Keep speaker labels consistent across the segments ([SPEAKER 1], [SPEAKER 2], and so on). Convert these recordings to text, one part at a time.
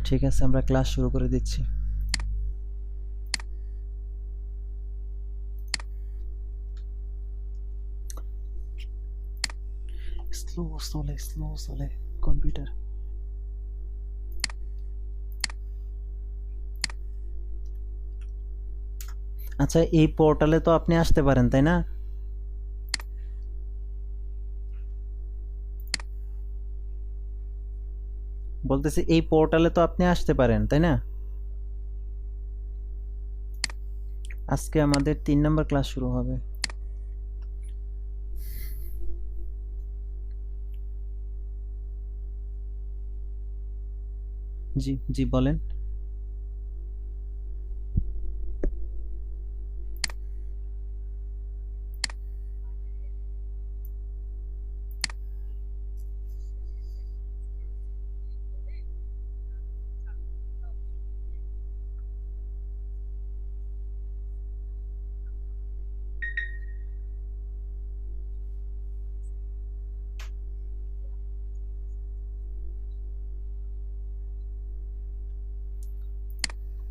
[SPEAKER 1] ঠিক আছে, আমরা ক্লাস শুরু করে দিচ্ছি। স্লো চলে কম্পিউটার। আচ্ছা, এই পোর্টালে তো আপনি আসতে পারেন তাই না? বলতেছি এই পোর্টালে তো আপনি আসতে পারেন তাই না? আজকে আমাদের 3 নম্বর ক্লাস শুরু হবে। জি জি বলেন।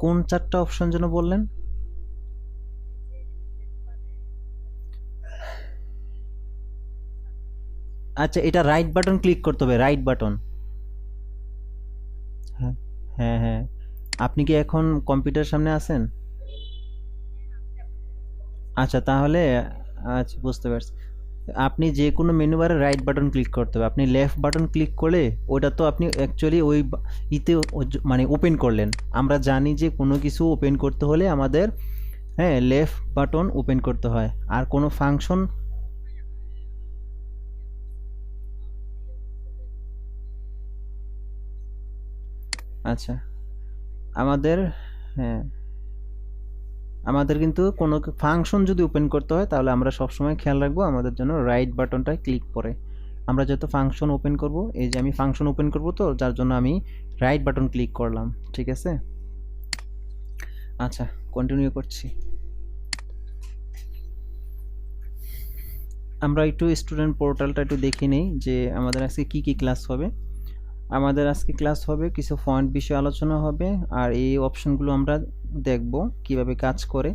[SPEAKER 1] কোন 4টা অপশন যেন বললেন? আচ্ছা, এটা রাইট বাটন ক্লিক করতে হবে, রাইট বাটন। হ্যাঁ হ্যাঁ হ্যাঁ। আপনি কি এখন কম্পিউটার সামনে আছেন? আচ্ছা তাহলে, আচ্ছা বুঝতে পারছি। আপনি যে কোনো মেনু বারে রাইট বাটন ক্লিক করতে হবে। আপনি লেফট বাটন ক্লিক করলে ওটা তো আপনি অ্যাকচুয়ালি ওই ইতে মানে ওপেন করলেন। আমরা জানি যে কোনো কিছু ওপেন করতে হলে আমাদের, হ্যাঁ, লেফট বাটন ওপেন করতে হয়। আর কোনো ফাংশন, আচ্ছা আমাদের, হ্যাঁ, আমাদের কিন্তু কোনো ফাংশন যদি ওপেন করতে হয় তাহলে আমরা সবসময় খেয়াল রাখবো আমাদের জন্য রাইট বাটনটা ক্লিক করে। আমরা যেহেতু ফাংশন ওপেন করব, এই যে আমি ফাংশন ওপেন করব, তো যার জন্য আমি রাইট বাটন ক্লিক করলাম। ঠিক আছে, আচ্ছা কন্টিনিউ করছি। আমরা একটু স্টুডেন্ট পোর্টালটা একটু দেখে নিই যে আমাদের আজকে কি কি ক্লাস হবে। আমাদের আজকে ক্লাস হবে, কিছু পয়েন্ট বিষয়ে আলোচনা হবে, আর এই অপশনগুলো আমরা দেখব কিভাবে কাজ করে।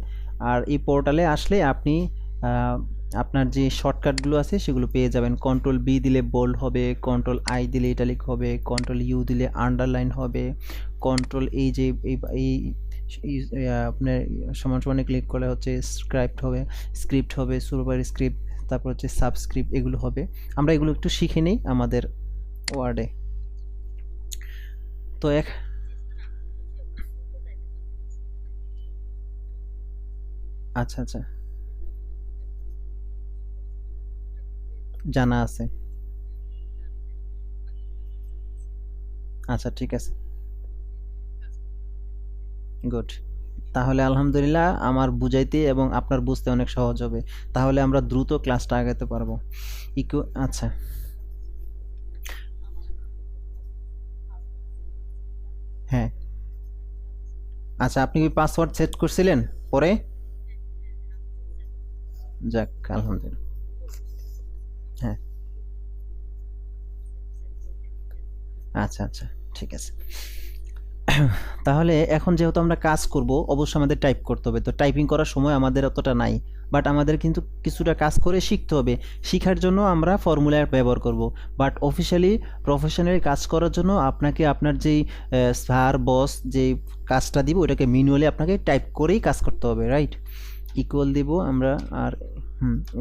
[SPEAKER 1] আর এই পোর্টালে আসলে আপনি আপনার যে শর্টকাটগুলো আছে সেগুলো পেয়ে যাবেন। কন্ট্রোল বি দিলে বোল্ড হবে, কন্ট্রোল আই দিলে ইটালিক হবে, কন্ট্রোল ইউ দিলে আন্ডারলাইন হবে, কন্ট্রোল এই যে এই আপনার সমান সমানে ক্লিক করলে হচ্ছে স্ক্রিপ্ট হবে, সুপার স্ক্রিপ্ট, তারপর হচ্ছে সাবস্ক্রিপ্ট, এগুলো হবে। আমরা এগুলো একটু শিখে নিই আমাদের ওয়ার্ডে। তো আচ্ছা আচ্ছা, জানা আছে। আচ্ছা ঠিক আছে, গুড। তাহলে আলহামদুলিল্লাহ আমার বুঝাইতে এবং আপনার বুঝতে অনেক সহজ হবে। তাহলে আমরা দ্রুত ক্লাসটা আগাতে পারবো। আচ্ছা হ্যাঁ, আচ্ছা আপনি কি পাসওয়ার্ড সেট করছিলেন পরে? যাক আলহামদুলিল্লাহ। হ্যাঁ, আচ্ছা আচ্ছা, ঠিক আছে। তাহলে এখন যেহেতু আমরা কাজ করব, অবশ্যই আমাদের টাইপ করতে হবে। তো টাইপিং করার সময় আমাদের অতটা নাই, বাট আমাদের কিন্তু কিছুটা কাজ করে শিখতে হবে। শিখার জন্য আমরা ফর্মুলা ব্যবহার করব, বাট অফিসিয়ালি প্রফেশনালি কাজ করার জন্য আপনাকে আপনার যেই স্যার বস যেই কাজটা দিব ওটাকে ম্যানুয়ালি আপনাকে টাইপ করেই কাজ করতে হবে, রাইট? ইকুয়াল দিব আমরা, আর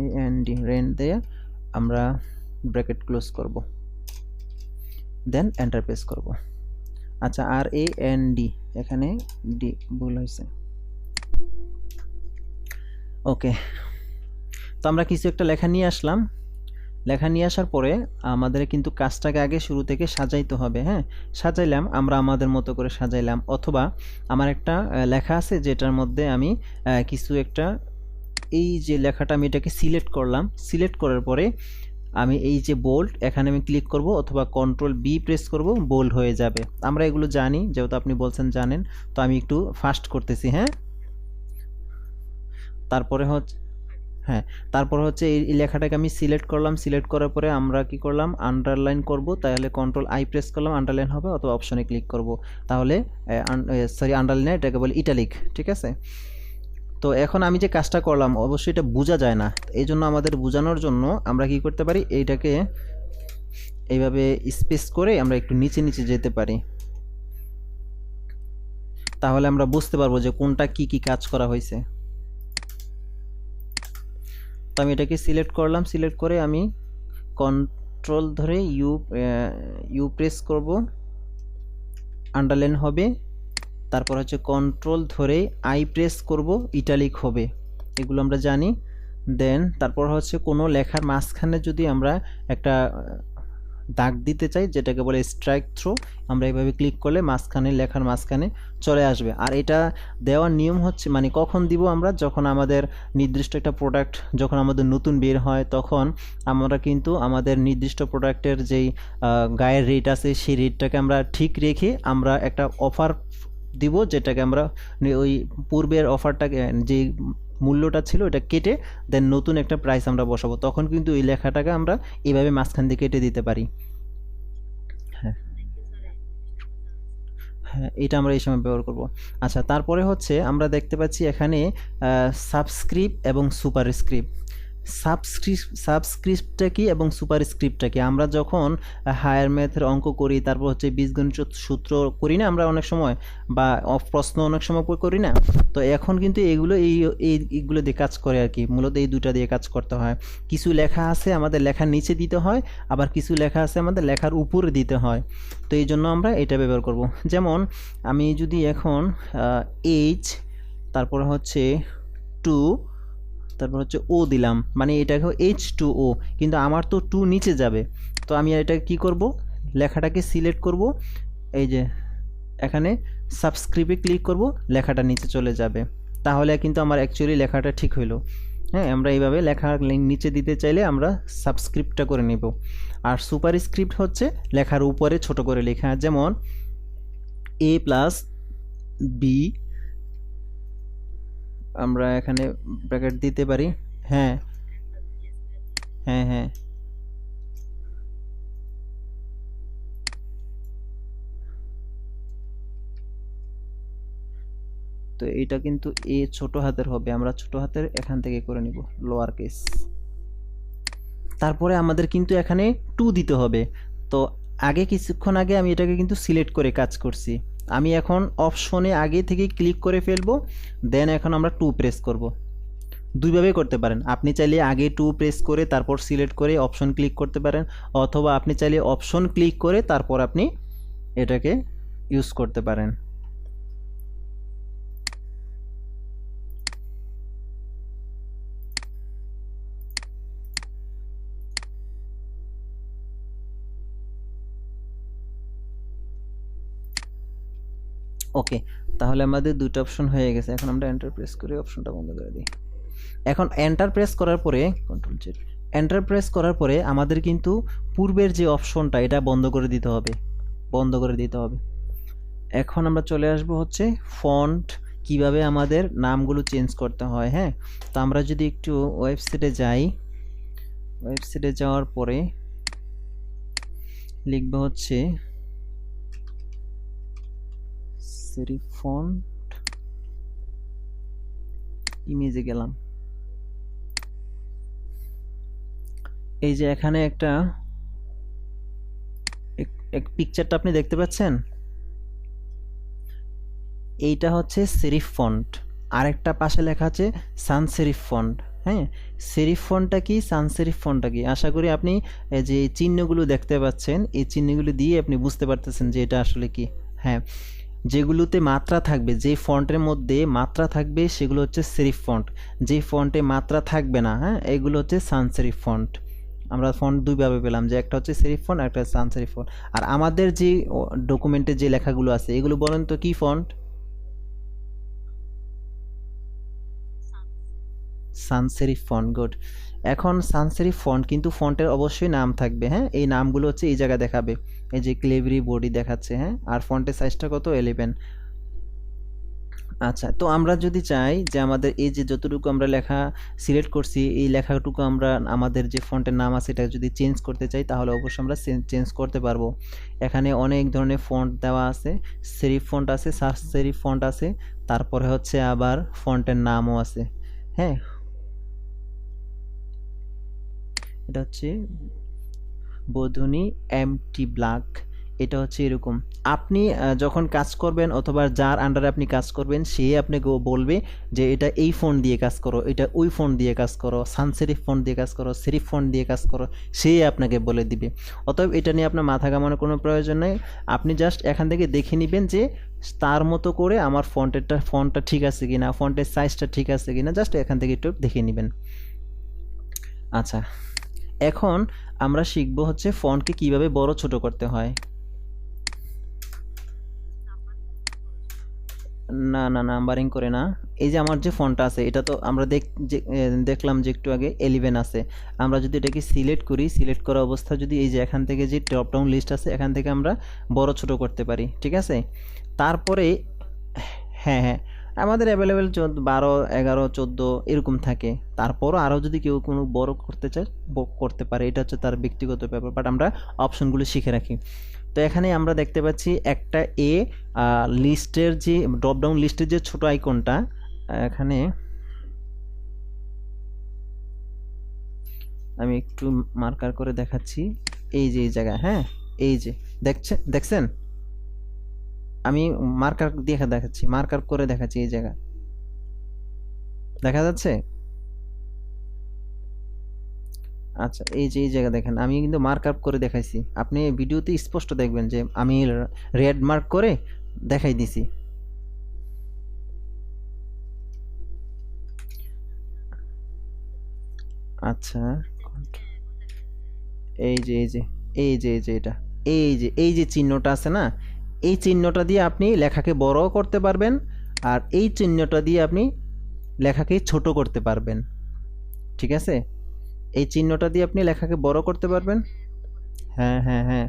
[SPEAKER 1] এএনডি রেন দিয়ে আমরা ব্র্যাকেট ক্লোজ করব, দেন এন্টার প্রেস করব। আচ্ছা, আর এ এন ডি, এখানে ডি ভুল হয়েছে। ওকে, তো আমরা কিছু একটা লেখা নিয়ে আসলাম। লেখা নিয়ে আসার পরে আমাদের কিন্তু কাজটাকে আগে শুরু থেকে সাজাইতে হবে। হ্যাঁ, সাজাইলাম, আমরা আমাদের মতো করে সাজাইলাম, অথবা আমার একটা লেখা আছে যেটার মধ্যে আমি কিছু একটা, এই যে লেখাটা আমি এটাকে সিলেক্ট করলাম, সিলেক্ট করার পরে আমি এই যে বোল্ড, এখানে আমি ক্লিক করব অথবা কন্ট্রোল বি প্রেস করব, বোল্ড হয়ে যাবে। আমরা এগুলো জানি, যেহেতু আপনি বলছেন জানেন, তো আমি একটু ফাস্ট করতেছি। হ্যাঁ, তারপরে হচ্ছে, হ্যাঁ, তারপর হচ্ছে এই লেখাটাকে আমি সিলেক্ট করলাম, সিলেক্ট করার পরে আমরা কি করলাম, আন্ডারলাইন করব, তাহলে কন্ট্রোল আই প্রেস করলাম, আন্ডারলাইন হবে, অথবা অপশনে ক্লিক করব, তাহলে সরি আন্ডারলাইন এটাকে বলে ইটালিক, ঠিক আছে। তো এখন আমি যে কাজটা করলাম অবশ্যই এটা বোঝা যায় না, এই জন্য আমাদের বোঝানোর জন্য আমরা কি করতে পারি, এইটাকে এইভাবে স্পেস করে আমরা একটু নিচে নিচে যেতে পারি, তাহলে আমরা বুঝতে পারবো যে কোনটা কি কি কাজ করা হয়েছে। তো আমি এটাকে সিলেক্ট করলাম, সিলেক্ট করে আমি কন্ট্রোল ধরে ইউ প্রেস করব, আন্ডারলাইন হবে, তারপর হচ্ছে কন্ট্রোল ধরে আই প্রেস করব, ইটালিক হবে, এগুলো আমরা জানি। দেন তারপর হচ্ছে কোনো লেখার মাঝখানে যদি আমরা একটা দাগ দিতে চাই, যেটাকে বলে স্ট্রাইক থ্রো, আমরা এইভাবে ক্লিক করলে মাঝখানে লেখার মাঝখানে চলে আসবে। আর এটা দেওয়ার নিয়ম হচ্ছে মানে কখন দিব আমরা, যখন আমাদের নির্দিষ্ট একটা প্রোডাক্ট যখন আমাদের নতুন বের হয়, তখন আমরা কিন্তু আমাদের নির্দিষ্ট প্রোডাক্টের যেই গায়ের রেট আছে সেই রেটটাকে আমরা ঠিক রেখে আমরা একটা অফার দিব, যেটাকে আমরা ওই পূর্বের অফারটাকে যে মূল্যটা ছিল এটা কেটে দেন নতুন একটা প্রাইস আমরা বসাবো, তখন কিন্তু এই লেখাটাকে আমরা এইভাবে মাঝখান দিয়ে কেটে দিতে পারি। হ্যাঁ হ্যাঁ, এটা আমরা এই সময় ব্যবহার করব। আচ্ছা, তারপরে হচ্ছে আমরা দেখতে পাচ্ছি এখানে সাবস্ক্রিপ্ট এবং সুপারস্ক্রিপ্ট। সাবস্ক্রিপ্টটা কি এবং সুপারস্ক্রিপ্টটা কি, আমরা যখন হায়ার ম্যাথের অঙ্ক করি, তারপর হচ্ছে বীজগণিত সূত্র করি না আমরা অনেক সময়, বা প্রশ্ন অনেক সময় করি না, তো এখন কিন্তু এগুলো এইগুলো দিয়ে কাজ করে আর কি, মূলত এই দুটা দিয়ে কাজ করতে হয়। কিছু লেখা আছে আমাদের লেখার নিচে দিতে হয়, আবার কিছু লেখা আছে আমাদের লেখার উপরে দিতে হয়, তো এই জন্য আমরা এটা ব্যবহার করব। যেমন আমি যদি এখন এইচ তারপর হচ্ছে 2 তারপর হচ্ছে ও দিলাম, মানে এটাকে H2O, কিন্তু আমার তো 2 নিচে যাবে, তো আমি এটা কি করব, লেখাটাকে সিলেক্ট করব, এই যে এখানে সাবস্ক্রিপ্টে ক্লিক করব, লেখাটা নিচে চলে যাবে, তাহলে কিন্তু আমার অ্যাকচুয়ালি লেখাটা ঠিক হইলো। হ্যাঁ, আমরা এইভাবে লেখা নিচে দিতে চাইলে আমরা সাবস্ক্রিপ্টটা করে নেব। আর সুপারস্ক্রিপ্ট হচ্ছে লেখার উপরে ছোট করে লেখা, যেমন A প্লাস বি, আমরা এখানে ব্র্যাকেট দিতে পারি। হ্যাঁ হ্যাঁ হ্যাঁ, তো এটা কিন্তু এ ছোট হাতের হবে, আমরা ছোট হাতের এখান থেকে করে নিব লোয়ার কেস। তারপরে আমাদের কিন্তু এখানে 2 দিতে হবে, তো আগে কিছুক্ষণ আগে আমি এটাকে কিন্তু সিলেক্ট করে কাজ করছি, আমি এখন অপশনে আগে থেকে ক্লিক করে ফেলবো, দেন এখন আমরা 2 প্রেস করব। দুইভাবে করতে পারেন, আপনি চাইলে আগে 2 প্রেস করে তারপর সিলেক্ট করে অপশন ক্লিক করতে পারেন, অথবা আপনি চাইলে অপশন ক্লিক করে তারপর আপনি এটাকে ইউজ করতে পারেন। ওকে, তাহলে আমাদের দুটো অপশন হয়ে গেছে, এখন আমরা এন্টার প্রেস করে অপশনটা বন্ধ করে দিই। এখন এন্টার প্রেস করার পরে কন্ট্রোল জেড, এন্টার প্রেস করার পরে আমাদের কিন্তু পূর্বের যে অপশনটা এটা বন্ধ করে দিতে হবে, বন্ধ করে দিতে হবে। এখন আমরা চলে আসবো হচ্ছে ফন্ট, কিভাবে আমাদের নামগুলো চেঞ্জ করতে হয়। হ্যাঁ, তো আমরা যদি একটু ওয়েবসাইটে যাই, ওয়েবসাইটে যাওয়ার পরে লিখবো হচ্ছে সেরিফ ফন্ট, ইমেজে গেলাম, এই যে এখানে একটা পিকচারটা আপনি দেখতে পাচ্ছেন, এইটা হচ্ছে সেরিফ ফন্ট, আরেকটা পাশে লেখা আছে সান সেরিফ ফন্ট। হ্যাঁ, সেরিফ ফন্টটা কি, সান সেরিফ ফন্টটা কি, আশা করি আপনি যে চিহ্নগুলো দেখতে পাচ্ছেন এই চিহ্নগুলো দিয়ে আপনি বুঝতে পারতেছেন যে এটা আসলে কি। হ্যাঁ, যেগুলোতে মাত্রা থাকবে, যে ফন্টের মধ্যে মাত্রা থাকবে সেগুলো হচ্ছে সেরিফ ফন্ট, যে ফন্টে মাত্রা থাকবে না, হ্যাঁ, এগুলো হচ্ছে সান সেরিফ ফন্ট। আমরা ফন্ট দুইভাবে পেলাম, যে একটা হচ্ছে সেরিফ ফন্ট, একটা সান সেরিফ ফন্ট। আর আমাদের যে ডকুমেন্টে যে লেখাগুলো আছে এগুলো বলেন তো কি ফন্ট? সান সেরিফ ফন্ট, গুড। এখন সান সেরিফ ফন্ট, কিন্তু ফন্টের অবশ্যই নাম থাকবে। হ্যাঁ, এই নামগুলো হচ্ছে এই জায়গায় দেখাবে, এই যে ক্লেভরি বডি দেখাচ্ছে। হ্যাঁ, আর ফন্টের সাইজটা কত, 11। আচ্ছা, তো আমরা যদি চাই যে আমাদের এই যে যতটুকু আমরা লেখা সিলেক্ট করছি এই লেখাটুকু আমরা আমাদের যে ফন্টের নাম আছে এটা যদি চেঞ্জ করতে চাই তাহলে অবশ্যই আমরা চেঞ্জ করতে পারবো। এখানে অনেক ধরনের ফন্ট দেওয়া আছে, সেরিফ ফন্ট আছে, সার্চ সেরিফ ফন্ট আছে, তারপরে হচ্ছে আবার ফন্টের নামও আছে। হ্যাঁ, এটা হচ্ছে বোধনী এমটি ব্ল্যাক, এটা হচ্ছে এরকম। আপনি যখন কাজ করবেন অথবা যার আন্ডারে আপনি কাজ করবেন সে আপনাকে বলবে যে এটা এই ফোন দিয়ে কাজ করো, এটা ওই ফোন দিয়ে কাজ করো, সান সেরিফ ফোন দিয়ে কাজ করো, সেরিফ ফোন দিয়ে কাজ করো, সে আপনাকে বলে দিবে। অতএব এটা নিয়ে আপনার মাথা ঘামানোর কোনো প্রয়োজন নেই। আপনি জাস্ট এখান থেকে দেখে নেবেন যে তার মতো করে আমার ফন্টটা ঠিক আছে কিনা, ফন্টের সাইজটা ঠিক আছে কিনা, জাস্ট এখান থেকে একটু দেখে নেবেন। আচ্ছা, এখন আমরা শিখবো হচ্ছে ফন্টকে কিভাবে বড় ছোট করতে হয়। না না, নাম্বারিং করে না। এই যে আমার যে ফন্টটা আছে এটা তো আমরা দেখলাম যে একটু আগে 11 আছে। আমরা যদি এটাকে সিলেক্ট করি, সিলেক্ট করা অবস্থা যদি এই যে এখান থেকে যে ড্রপ ডাউন লিস্ট আছে এখান থেকে আমরা বড় ছোট করতে পারি, ঠিক আছে। তারপরে হ্যাঁ হ্যাঁ, আমাদের অ্যাভেলেবেল 12, 11, 14 এরকম থাকে। তারপরও আরও যদি কেউ কোনো বড় করতে চায় করতে পারে, এটা হচ্ছে তার ব্যক্তিগত ব্যাপার, বাট আমরা অপশনগুলো শিখে রাখি। তো এখানে আমরা দেখতে পাচ্ছি একটা এ লিস্টের যে ড্রপ ডাউন লিস্টের যে ছোট আইকনটা, এখানে আমি একটু মার্কার করে দেখাচ্ছি, এই যে এই জায়গায়, হ্যাঁ এই যে দেখছেন, আমি মার্কার দিয়ে দেখাচ্ছি, মার্কার করে দেখাচ্ছি, এই জায়গা দেখা যাচ্ছে। আচ্ছা, এই যে এই জায়গা দেখেন আমি কিন্তু মার্ক আপ করে দেখাইছি, আপনি ভিডিওতে স্পষ্ট দেখবেন যে আমি রেড মার্ক করে দেখাই দিছি। আচ্ছা, এই যে এই যে এই যে এই যে এটা এই যে চিহ্নটা আছে না, এই চিহ্নটা দিয়ে আপনি লেখাকে বড়ও করতে পারবেন, আর এই চিহ্নটা দিয়ে আপনি লেখাকে ছোট করতে পারবেন, ঠিক আছে। এই চিহ্নটা দিয়ে আপনি লেখাকে বড় করতে পারবেন। হ্যাঁ হ্যাঁ হ্যাঁ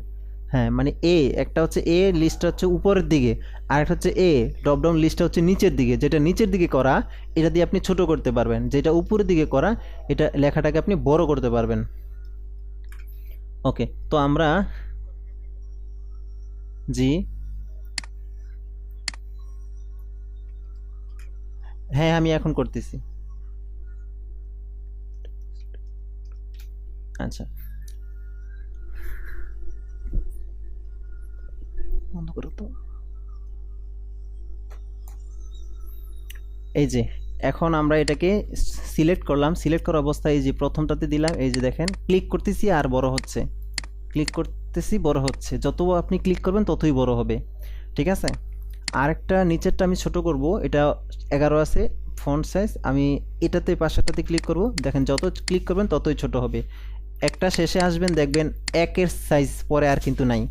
[SPEAKER 1] হ্যাঁ, মানে একটা হচ্ছে এ লিস্টটা হচ্ছে উপরের দিকে, আর একটা হচ্ছে ড্রপ ডাউন লিস্টটা হচ্ছে নিচের দিকে। যেটা নিচের দিকে করা এটা দিয়ে আপনি ছোট করতে পারবেন, যেটা উপরের দিকে করা এটা লেখাটাকে আপনি বড় করতে পারবেন। ওকে, তো আমরা জি হ্যাঁ আমি এখন করতেছি। আচ্ছা, বন্ধ করো তো। এই যে এখন আমরা এটাকে সিলেক্ট করলাম, সিলেক্ট করা অবস্থায় এই যে প্রথমটাতে দিলাম, এই যে দেখেন ক্লিক করতেছি আর বড় হচ্ছে, ক্লিক করতেছি বড় হচ্ছে, যত আপনি ক্লিক করবেন ততই বড় হবে, ঠিক আছে। আরেকটা নিচেরটা আমি ছোট করব, এটা 11 আছে ফন্ট সাইজ, আমি এটাতে পাশেরটাতে ক্লিক করব, দেখেন যত ক্লিক করবেন ততই ছোট হবে। একটা শেষে আসবেন দেখবেন একের সাইজ পরে আর কিন্তু নাই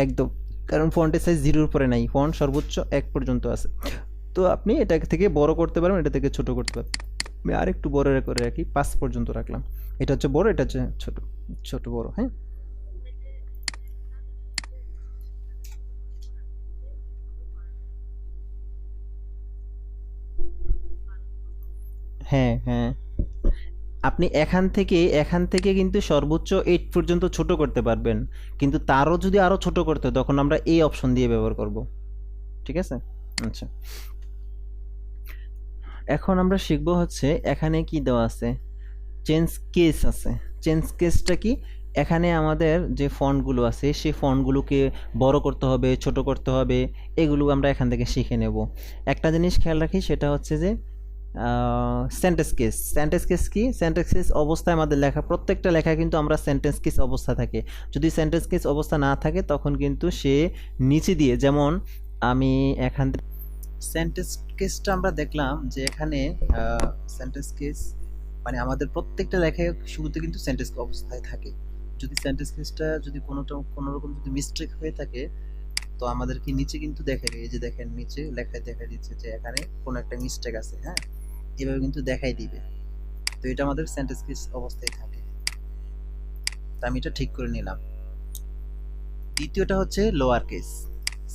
[SPEAKER 1] একদম, কারণ ফন্টের সাইজ 0-র উপরে নাই, ফন্ট সর্বোচ্চ 1 পর্যন্ত আছে। তো আপনি এটা থেকে বড় করতে পারবেন, এটা থেকে ছোট করতে পারবেন। আমি আরেকটু বড় করে রাখি, 5 পর্যন্ত রাখলাম। এটা হচ্ছে বড়, এটা হচ্ছে ছোট, ছোট বড়, হ্যাঁ হ্যাঁ হ্যাঁ। আপনি এখান থেকে কিন্তু সর্বোচ্চ 8 পর্যন্ত ছোট করতে পারবেন, কিন্তু তারও যদি আরও ছোট করতে হয় তখন আমরা এই অপশন দিয়ে ব্যবহার করব, ঠিক আছে। আচ্ছা, এখন আমরা শিখবো হচ্ছে এখানে কি দেওয়া আছে, চেঞ্জ কেস আছে। চেঞ্জ কেসটা কি, এখানে আমাদের যে ফন্টগুলো আছে সেই ফন্টগুলোকে বড় করতে হবে, ছোট করতে হবে, এগুলো আমরা এখান থেকে শিখে নেব। একটা জিনিস খেয়াল রাখি, সেটা হচ্ছে যে সেন্টেন্স কেস। সেন্টেন্স কেস কি, সেন্টেন্স কেস অবস্থায় আমাদের লেখা প্রত্যেকটা লেখা কিন্তু আমরা সেন্টেন্স কেস অবস্থা থাকে। যদি সেন্টেন্স কেস অবস্থা না থাকে তখন কিন্তু সে নিচে দিয়ে, যেমন আমি এখান সেন্টেন্স কেসটা আমরা দেখলাম যে এখানে সেন্টেন্স কেস মানে আমাদের প্রত্যেকটা লেখায় শুরুতে কিন্তু সেন্টেন্স অবস্থায় থাকে। যদি সেন্টেন্স কেসটা যদি কোনো রকম যদি মিস্টেক হয়ে থাকে তো আমাদেরকে নিচে কিন্তু দেখাবে, এই যে দেখেন নিচে লেখায় দেখা দিচ্ছে যে এখানে কোনো একটা মিস্টেক আছে, হ্যাঁ এভাবে কিন্তু দেখাই দিবে। তো এটা আমাদের সেন্টেন্স কেস অবস্থায় থাকে, তো আমি এটা ঠিক করে নিলাম। দ্বিতীয়টা হচ্ছে লোয়ার কেস।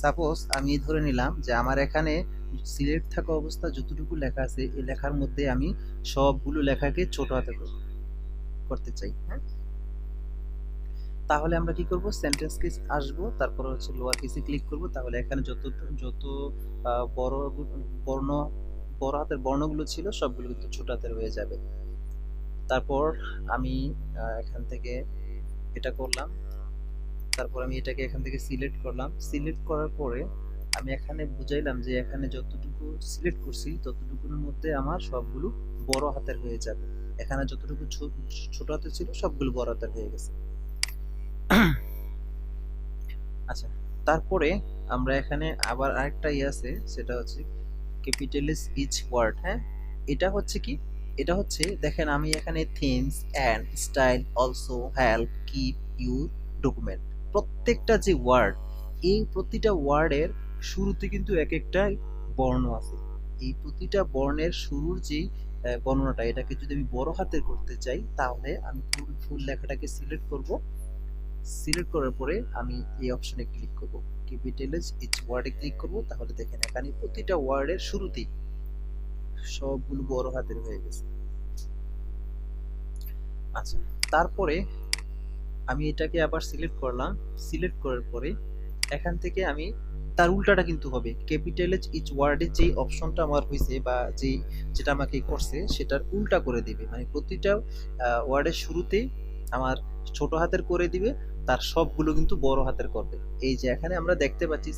[SPEAKER 1] সাপোজ আমি ধরে নিলাম যে আমার এখানে সিলেক্ট থাকা অবস্থা যতটুকু লেখা আছে এই লেখার মধ্যে আমি সবগুলো লেখাকে ছোট হাতে করতে চাই। হ্যাঁ, তাহলে আমরা কি করব, সেন্টেন্স কেস আসবো, তারপর হচ্ছে লোয়ার কেসে ক্লিক করব, তাহলে এখানে যত বড় বর্ণ বড় হাতের বর্ণগুলো ছিল সবগুলো কিন্তু ছোট হাতের হয়ে যাবে। তারপর আমি এখান থেকে এটা করলাম, তারপর আমি এটাকে এখান থেকে সিলেক্ট করলাম, সিলেক্ট করার পরে আমি এখানে বুঝাইলাম যে এখানে যতটুকু সিলেক্ট করছি ততটুকুর মধ্যে আমার সবগুলো বড় হাতের হয়ে যাবে। এখানে যতটুকু ছোট হাতের ছিল সবগুলো বড় হাতের হয়ে গেছে। আচ্ছা, তারপরে আমরা এখানে আবার আরেকটা আছে, সেটা হচ্ছে ক্যাপিটালিস ইচ ওয়ার্ড। হ্যাঁ, এটা হচ্ছে কি, এটা হচ্ছে দেখেন আমি এখানে themes and style also help keep your document, প্রত্যেকটা যে ওয়ার্ড, এই প্রতিটা ওয়ার্ডের শুরুতে কিন্তু এক একটা বর্ণ আছে। এই প্রতিটা বর্ণের শুরুর যে বর্ণনাটা, এটাকে যদি আমি বড় হাতের করতে চাই তাহলে আমি ফুল লেখাটাকে সিলেক্ট করব, সিলেক্ট করার পরে আমি এই অপশনে ক্লিক করব, ক্যাপিটালাইজ ইচ ওয়ার্ডে ক্লিক করব, তাহলে দেখেন এখানে প্রতিটা ওয়ার্ডের শুরুতেই সবগুলো বড় হাতের হয়ে গেছে। আচ্ছা, তারপরে আমি এটাকে আবার সিলেক্ট করলাম, সিলেক্ট করার পরে এখান থেকে আমি তার উল্টাটা কিন্তু হবে, ক্যাপিটালাইজ ইচ ওয়ার্ডে যে অপশনটা আমার হয়েছে বা যেটা আমাকে করছে সেটার উল্টা করে দিবে, মানে প্রতিটা ওয়ার্ডের শুরুতে আমার ছোট হাতের করে দিবে, তার সবগুলো কিন্তু বড় হাতের করবে। এই যে এখানে আমরা দেখতে পাচ্ছি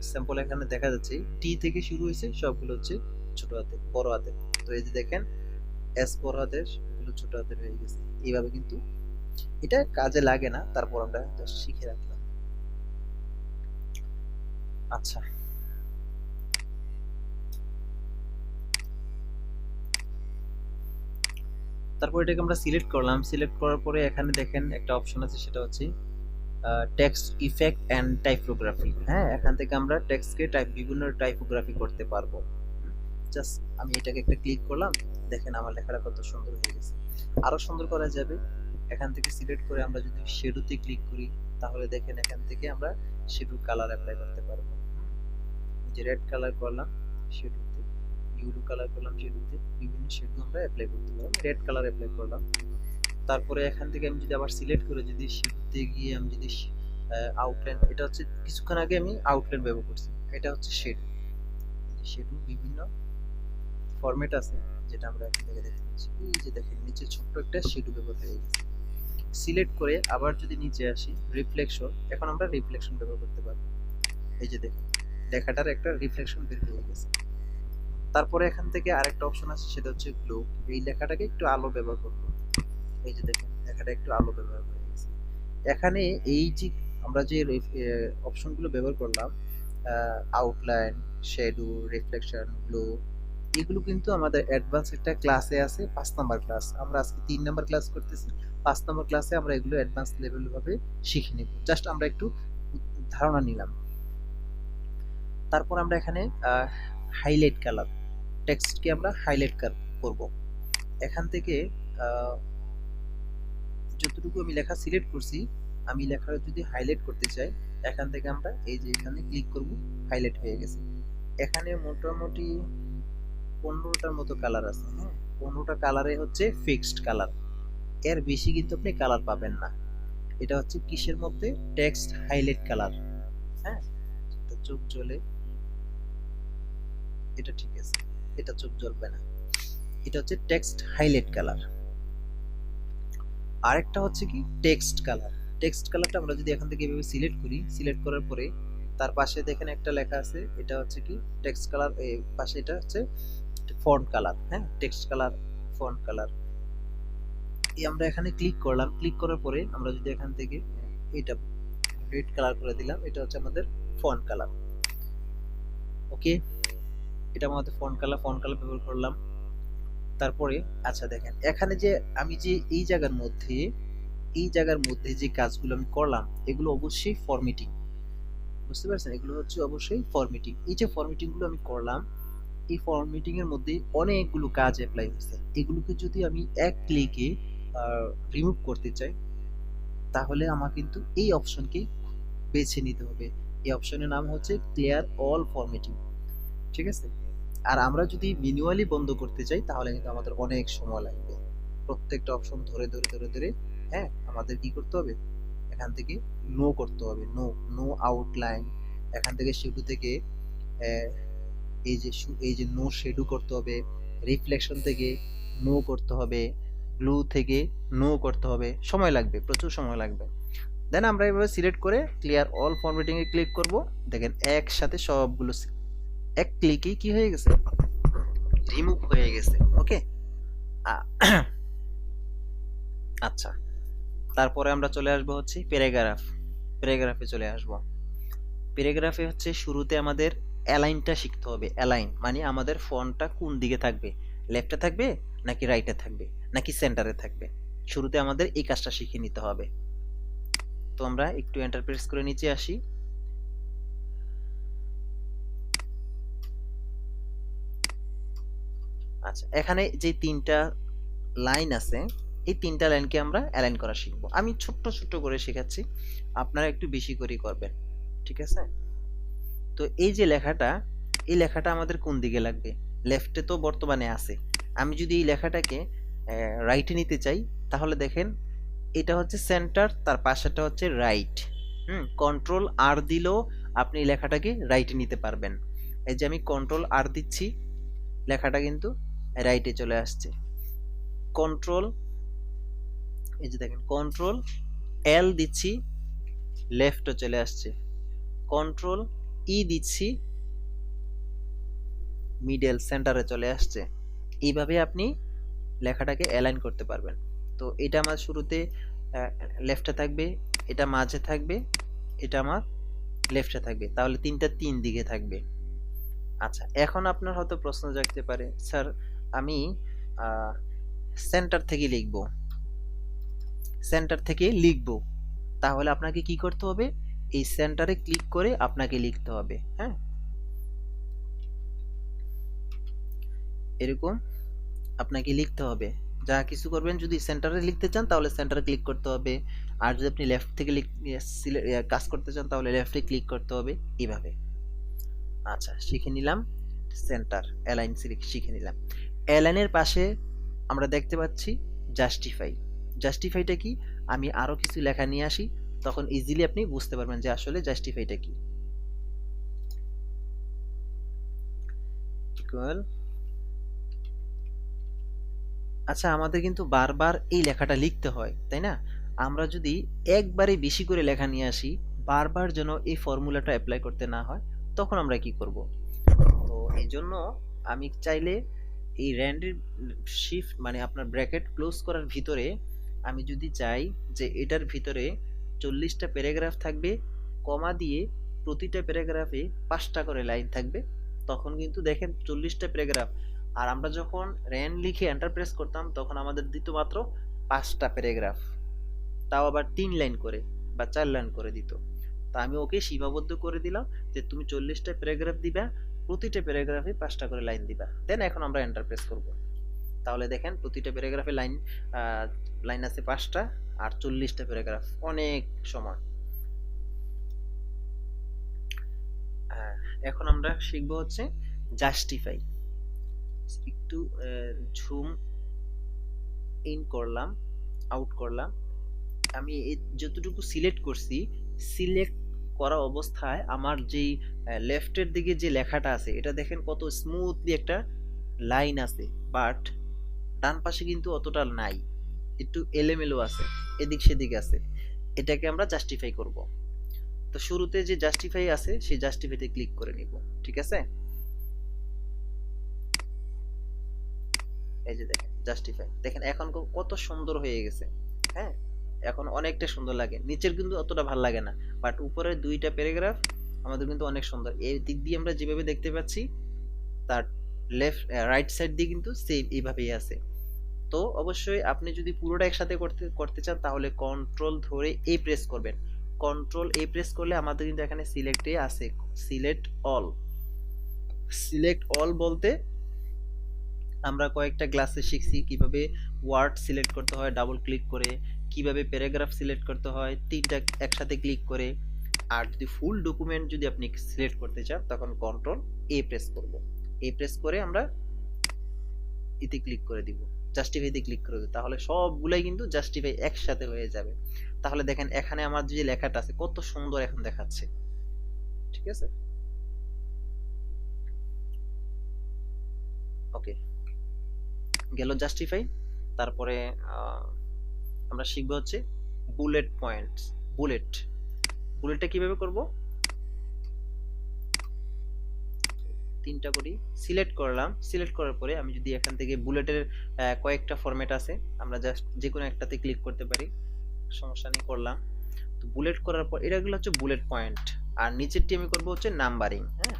[SPEAKER 1] স্যাম্পল এখানে দেখা যাচ্ছে টি থেকে শুরু হয়েছে, সবগুলো হচ্ছে ছোট হাতের বড় হাতের। তো এই যে দেখেন এস বড় হাতের, সবগুলো ছোট হাতের হয়ে গেছে। এইভাবে কিন্তু এটা কাজে লাগে না, তারপর আমরা জাস্ট শিখে রাখলাম। আচ্ছা, তারপর এটাকে আমরা সিলেক্ট করলাম, সিলেক্ট করার পরে এখানে দেখেন একটা অপশন আছে, সেটা হচ্ছে টেক্সট ইফেক্ট অ্যান্ড টাইপোগ্রাফি। হ্যাঁ, এখান থেকে আমরা টেক্সটকে বিভিন্ন টাইপোগ্রাফি করতে পারবো। জাস্ট আমি এটাকে একটা ক্লিক করলাম, দেখেন আমার লেখাটা কত সুন্দর হয়ে গেছে। আরো সুন্দর করা যাবে, এখান থেকে সিলেক্ট করে আমরা যদি শ্যাডোতে ক্লিক করি তাহলে দেখেন এখান থেকে আমরা শ্যাডো কালার অ্যাপ্লাই করতে পারবো। যে রেড কালার করলাম শ্যাডোতে, ইউলো কালার করলাম শ্যাডোতে, বিভিন্ন শ্যাডো আমরা অ্যাপ্লাই করতে পারবো। রেড কালার অ্যাপ্লাই করলাম, তারপরে এখান থেকে আমি যদি আবার সিলেক্ট করে যদি শ্যাডোতে গিয়ে আমি যদি আউটলাইন, এটা হচ্ছে কিছুক্ষণ আগে আমি আউটলাইন ব্যবহার করছি, এটা হচ্ছে শ্যাডো। শ্যাডো বিভিন্ন ফরম্যাট আছে যেটা আমরা এখান থেকে দেখতে পাচ্ছি। এই যে দেখেন নিচে ছোট্ট একটা শ্যাডো ব্যবহার হয়ে গেছে। সিলেক্ট করে আবার যদি নিচে আসি রিফ্লেকশন, এখন আমরা রিফ্লেকশন ব্যবহার করতে পারবো। এই যে দেখেন লেখাটার একটা রিফ্লেকশন বের হয়ে গেছে। তারপরে এখান থেকে আরেকটা অপশন আছে, সেটা হচ্ছে গ্লো, এই লেখাটাকে একটু আলো ব্যবহার করব। এই যে দেখেন লেখাটা একটু আলো ব্যবহার হয়ে গেছে। এখানে এই যে আমরা যে অপশনগুলো ব্যবহার করলাম, আউটলাইন, শ্যাডো, রিফ্লেকশন, গ্লো, এগুলো কিন্তু আমাদের অ্যাডভান্স একটা ক্লাসে আছে, 5 নাম্বার ক্লাস। আমরা আজকে 3 নাম্বার ক্লাস করতেছি, 5 নাম্বার ক্লাসে আমরা এগুলো অ্যাডভান্স লেভেল ভাবে শিখে নেব। জাস্ট আমরা একটু ধারণা নিলাম। তারপর আমরা এখানে হাইলাইট কালার, টেক্সটকে আমরা হাইলাইট করব। এখান থেকে যতটুকু আমি লেখা সিলেক্ট করছি, আমি লেখাটা যদি হাইলাইট করতে চাই, এখান থেকে আমরা এই যে এখানে ক্লিক করব, হাইলাইট হয়ে গেছে। এখানে মোটামুটি 15টার মতো কালার আছে। হ্যাঁ, 15টা কালারে হচ্ছে ফিক্সড কালার, এর বেশি কিন্তু আপনি কালার পাবেন না। এটা হচ্ছে কিসের মধ্যে, টেক্সট হাইলাইট কালার। হ্যাঁ, এটা চোখ জ্বলে, এটা ঠিক আছে, এটা চোখ জ্বলবে না। এটা হচ্ছে টেক্সট হাইলাইট কালার। আরেকটা হচ্ছে কি টেক্সট কালার। টেক্সট কালারটা আমরা যদি এখান থেকে এভাবে সিলেক্ট করি, সিলেক্ট করার পরে তার পাশে দেখেন একটা লেখা আছে, এটা হচ্ছে কি টেক্সট কালার, এই পাশে এটা হচ্ছে ফন্ট কালার। হ্যাঁ, টেক্সট কালার, ফন্ট কালার, এই আমরা এখানে ক্লিক করলাম, ক্লিক করার পরে আমরা যদি এখান থেকে এটা রেড কালার করে দিলাম, এটা হচ্ছে আমাদের ফন্ট কালার। ওকে, এটা আমাদের ফন্ট কালার, ফন্ট কালার ব্যবহার করলাম। তারপরে আচ্ছা দেখেন এখানে যে আমি যে এই জায়গার মধ্যে যে কাজগুলো আমি করলাম, এগুলো অবশ্যই ফরম্যাটিং, বুঝতে পারছেন, এগুলো হচ্ছে অবশ্যই ফরম্যাটিং। এই যে ফরম্যাটিং গুলো আমি করলাম, এই ফরম্যাটিং এর মধ্যে অনেকগুলো কাজ অ্যাপ্লাই হচ্ছে। এগুলোকে যদি আমি এক ক্লিকে রিমুভ করতে চাই, তাহলে আমার কিন্তু এই অপশনকে বেছে নিতে হবে। এই অপশনের নাম হচ্ছে ক্লিয়ার অল ফরম্যাটিং। ঠিক আছে? আর আমরা যদি ম্যানুয়ালি বন্ধ করতে চাই তাহলে কিন্তু আমাদের অনেক সময় লাগবে। প্রত্যেকটা অপশন ধরে হ্যাঁ আমাদের কি করতে হবে, এখান থেকে নো করতে হবে, নো নো আউটলাইন, এখান থেকে শ্যাডো থেকে আহ, এই যে নো শ্যাডো করতে হবে, রিফ্লেকশন থেকে নো করতে হবে, ব্লু থেকে নো করতে হবে, সময় লাগবে, প্রচুর সময় লাগবে। দেন আমরা এভাবে সিলেক্ট করে ক্লিয়ার অল ফরম্যাটিং এ ক্লিক করব। দেখেন একসাথে সবগুলো এক ক্লিকেই কি হয়ে গেছে, রিমুভ হয়ে গেছে। ওকে, আচ্ছা, তারপরে আমরা চলে আসবো হচ্ছে প্যারাগ্রাফ। প্যারাগ্রাফে চলে আসবো। প্যারাগ্রাফে হচ্ছে শুরুতে আমাদের অ্যালাইনটা শিখতে হবে। অ্যালাইন মানে আমাদের ফন্টটা কোন দিকে থাকবে, লেফটে থাকবে নাকি রাইটে থাকবে নাকি সেন্টারে থাকবে, শুরুতে আমাদের এই কাজটা শিখে নিতে হবে। তো আমরা একটু এন্টার প্রেস করে নিচে আসি। আচ্ছা, এখানে যে তিনটা লাইন আছে এই তিনটা লাইনকে আমরা অ্যালাইন করা শিখবো। আমি ছোট্ট ছোট্ট করে শেখাচ্ছি, আপনারা একটু বেশি করে করবেন, ঠিক আছে? তো এই যে লেখাটা, এই লেখাটা আমাদের কোন দিকে লাগবে, লেফটে তো বর্তমানে আছে। আমি যদি এই লেখাটাকে রাইটে নিতে চাই তাহলে দেখেন এটা হচ্ছে সেন্টার, তার পাশেটা হচ্ছে রাইট। কন্ট্রোল আর দিলেও আপনি এই লেখাটাকে রাইটে নিতে পারবেন। এই যে আমি কন্ট্রোল আর দিচ্ছি, লেখাটা কিন্তু রাইটে চলে আসছে। কন্ট্রোল, এই যে দেখেন কন্ট্রোল এল দিচ্ছি, লেফটে চলে আসছে। কন্ট্রোল ই দিচ্ছি, মিডল সেন্টারে চলে আসছে। এইভাবে আপনি লেখাটাকে অ্যালাইন করতে পারবেন। তো এটা আমার শুরুতে লেফটে থাকবে, এটা মাঝে থাকবে, এটা আমার লেফটে থাকবে, তাহলে তিনটা তিন দিকে থাকবে। আচ্ছা, এখন আপনার হয়তো প্রশ্ন জাগতে পারে, স্যার আমি সেন্টার থেকে লিখব, সেন্টার থেকে লিখব, তাহলে আপনাকে কি করতে হবে, এই সেন্টারে ক্লিক করে আপনাকে লিখতে হবে। হ্যাঁ, এরকম আপনাকে লিখতে হবে। যা কিছু করবেন, যদি সেন্টারে লিখতে চান তাহলে সেন্টারে ক্লিক করতে হবে, আর যদি আপনি লেফট থেকে কাজ করতে চান তাহলে লেফটে ক্লিক করতে হবে, এইভাবে। আচ্ছা, শিখে নিলাম সেন্টার অ্যালাইন শিখে নিলাম। অ্যালাইনের পাশে আমরা দেখতে পাচ্ছি জাস্টিফাই। জাস্টিফাইটা কি, আমি আরো কিছু লেখা নিয়ে আসি, তখন ইজিলি আপনি বুঝতে পারবেন যে আসলে জাস্টিফাইটা কি। ইকুয়াল, আচ্ছা আমাদের কিন্তু বারবার এই লেখাটা লিখতে হয়, তাই না? আমরা যদি একবারে বেশি করে লেখা নিয়ে আসি, বারবার যেন এই ফর্মুলাটা অ্যাপ্লাই করতে না হয়, তখন আমরা কি করব? তো এই জন্য আমি চাইলে এই র্যান্ডের শিফট মানে আপনার ব্র্যাকেট ক্লোজ করার ভিতরে আমি যদি চাই যে এটার ভিতরে 40টা প্যারাগ্রাফ থাকবে, কমা দিয়ে প্রতিটা প্যারাগ্রাফে 5টা করে লাইন থাকবে, তখন কিন্তু দেখেন 40টা প্যারাগ্রাফ। আর আমরা যখন র্যান্ড লিখে এন্টার প্রেস করতাম তখন আমাদের দিত মাত্র 5টা প্যারাগ্রাফ, তাও আবার 3 লাইন করে বা 4 লাইন করে দিত। তা আমি ওকে সীমাবদ্ধ করে দিলাম যে তুমি 40টা প্যারাগ্রাফ দিবা, প্রতিটা প্যারাগ্রাফে 5টা করে লাইন দিবা। দেন এখন আমরা এন্টার প্রেস করব, তাহলে দেখেন প্রতিটা প্যারাগ্রাফে লাইন লাইন আছে 5টা, আর 40টা প্যারাগ্রাফ, অনেক সময়। এখন আমরা শিখব হচ্ছে জাস্টিফাই। একটু ঝুম ইন করলাম, আউট করলাম। আমি যতটুকু সিলেক্ট করছি, সিলেক্ট করা অবস্থায় আমার যেই লেফটের দিকে যে লেখাটা আছে এটা দেখেন কত স্মুথলি একটা লাইন আছে, বাট ডান পাশে কিন্তু অতটা নাই, একটু এলোমেলো আছে, এদিক সেদিক আছে। এটাকে আমরা জাস্টিফাই করব। তো শুরুতে যে জাস্টিফাই আছে সেই জাস্টিফাইতে ক্লিক করে নিব, ঠিক আছে? এই যে দেখেন জাস্টিফাই, দেখেন এখন কত সুন্দর হয়ে গেছে। হ্যাঁ, এখন অনেকটা সুন্দর লাগে, নিচের কিন্তু অতটা ভালো লাগে না, বাট উপরের দুইটা প্যারাগ্রাফ আমাদের কিন্তু অনেক সুন্দর। এই দিক দিয়ে আমরা যেভাবে দেখতে পাচ্ছি তার লেফট রাইট সাইড দিয়ে কিন্তু সেম এইভাবেই আছে। তো অবশ্যই আপনি যদি পুরোটা একসাথে করতে করতে চান তাহলে কন্ট্রোল ধরে এই প্রেস করবেন। কন্ট্রোল এই প্রেস করলে আমাদের কিন্তু এখানে সিলেক্টে আছে, সিলেক্ট অল। সিলেক্ট অল বলতে আমরা কয়েকটা ক্লাসে শিখছি কিভাবে ওয়ার্ড সিলেক্ট করতে হয় ডাবল ক্লিক করে, কিভাবে প্যারাগ্রাফ সিলেক্ট করতে হয় তিনটা একসাথে ক্লিক করে, আর যদি ফুল ডকুমেন্ট যদি আপনি সিলেক্ট করতে চান তখন কন্ট্রোল এ প্রেস করব, এ প্রেস করে আমরা এতে ক্লিক করে দিব, জাস্টিফাইতে ক্লিক করে দিব, তাহলে সবগুলাই কিন্তু জাস্টিফাই একসাথে হয়ে যাবে। তাহলে দেখেন এখানে আমার যে লেখাটা আছে কত সুন্দর এখন দেখাচ্ছে, ঠিক আছে। ওকে, গেল জাস্টিফাই। তারপরে আমরা শিখবো হচ্ছে বুলেট পয়েন্টস। বুলেটটা কিভাবে করব, তিনটা করি, সিলেক্ট করলাম, সিলেক্ট করার পরে আমি যদি এখান থেকে বুলেটের কয়েকটা ফরম্যাট আছে, আমরা জাস্ট যে কোনো একটাতে ক্লিক করতে পারি, সমস্যা নেই, করলাম। তো বুলেট করার পর এটাগুলো হচ্ছে বুলেট পয়েন্ট, আর নিচেরটি আমি করব হচ্ছে নাম্বারিং। হ্যাঁ,